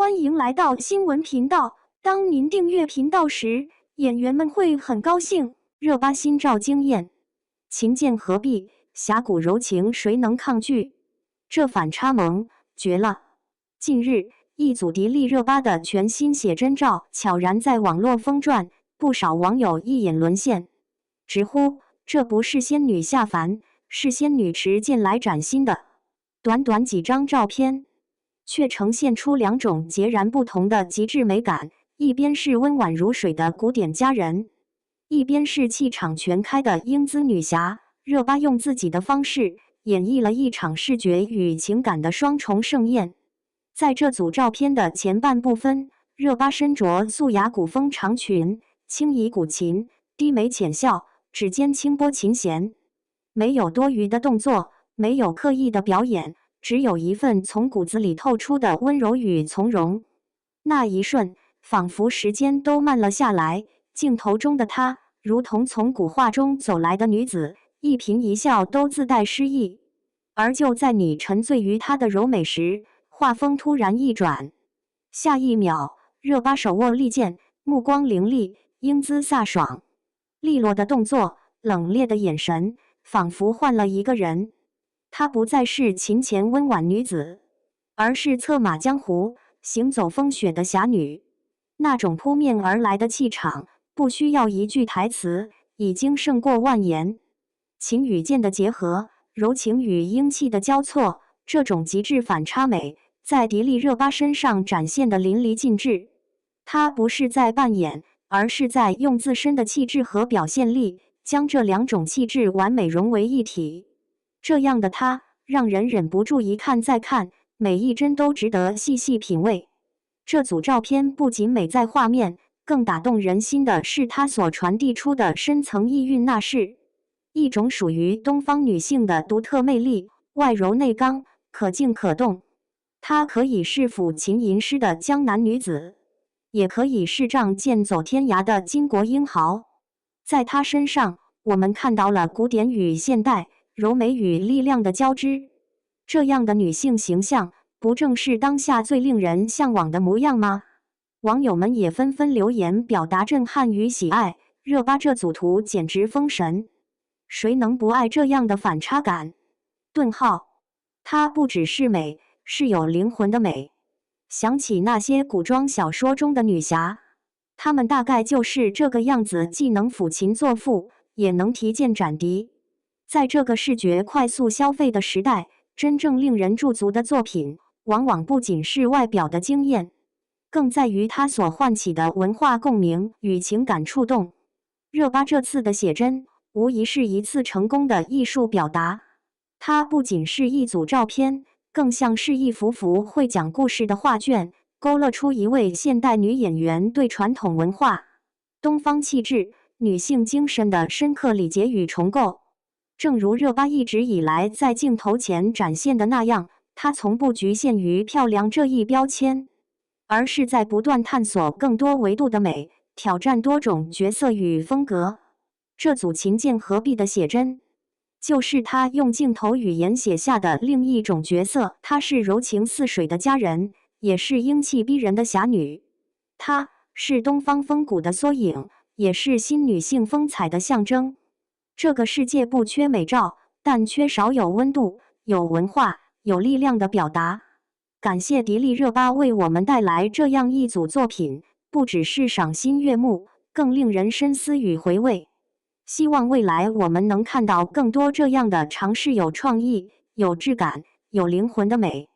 欢迎来到新闻频道。当您订阅频道时，演员们会很高兴。热巴新照惊艳，琴键合璧，侠骨柔情，谁能抗拒？这反差萌绝了！近日，一组迪丽热巴的全新写真照悄然在网络疯转，不少网友一眼沦陷，直呼这不是仙女下凡，是仙女持剑来斩心的。短短几张照片，却呈现出两种截然不同的极致美感，一边是温婉如水的古典佳人，一边是气场全开的英姿女侠。热巴用自己的方式演绎了一场视觉与情感的双重盛宴。在这组照片的前半部分，热巴身着素雅古风长裙，轻倚古琴，低眉浅笑，指尖轻拨琴弦，没有多余的动作，没有刻意的表演，只有一份从骨子里透出的温柔与从容。那一瞬，仿佛时间都慢了下来，镜头中的她如同从古画中走来的女子，一颦一笑都自带诗意。而就在你沉醉于她的柔美时，画风突然一转，下一秒，热巴手握利剑，目光凌厉，英姿飒爽，利落的动作，冷冽的眼神，仿佛换了一个人。她不再是琴前温婉女子，而是策马江湖、行走风雪的侠女。那种扑面而来的气场，不需要一句台词，已经胜过万言。琴与剑的结合，柔情与英气的交错，这种极致反差美，在迪丽热巴身上展现得淋漓尽致。她不是在扮演，而是在用自身的气质和表现力，将这两种气质完美融为一体。这样的她，让人忍不住一看再看，每一帧都值得细细品味。这组照片不仅美在画面，更打动人心的是它所传递出的深层意蕴，那是一种属于东方女性的独特魅力，外柔内刚，可静可动。她可以是抚琴吟诗的江南女子，也可以是仗剑走天涯的巾帼英豪。在她身上，我们看到了古典与现代，柔美与力量的交织。这样的女性形象，不正是当下最令人向往的模样吗？网友们也纷纷留言表达震撼与喜爱。热巴这组图简直封神，谁能不爱这样的反差感？她不只是美，是有灵魂的美。想起那些古装小说中的女侠，她们大概就是这个样子，既能抚琴作赋，也能提剑斩敌。在这个视觉快速消费的时代，真正令人驻足的作品，往往不仅是外表的惊艳，更在于它所唤起的文化共鸣与情感触动。热巴这次的写真，无疑是一次成功的艺术表达。它不仅是一组照片，更像是一幅幅会讲故事的画卷，勾勒出一位现代女演员对传统文化、东方气质、女性精神的深刻理解与重构。正如热巴一直以来在镜头前展现的那样，她从不局限于漂亮这一标签，而是在不断探索更多维度的美，挑战多种角色与风格。这组琴键合璧的写真，就是她用镜头语言写下的另一种角色。她是柔情似水的佳人，也是英气逼人的侠女。她是东方风骨的缩影，也是新女性风采的象征。这个世界不缺美照，但缺少有温度、有文化、有力量的表达。感谢迪丽热巴为我们带来这样一组作品，不只是赏心悦目，更令人深思与回味。希望未来我们能看到更多这样的尝试，有创意、有质感、有灵魂的美，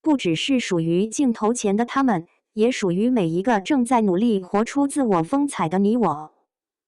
不只是属于镜头前的他们，也属于每一个正在努力活出自我风采的你我。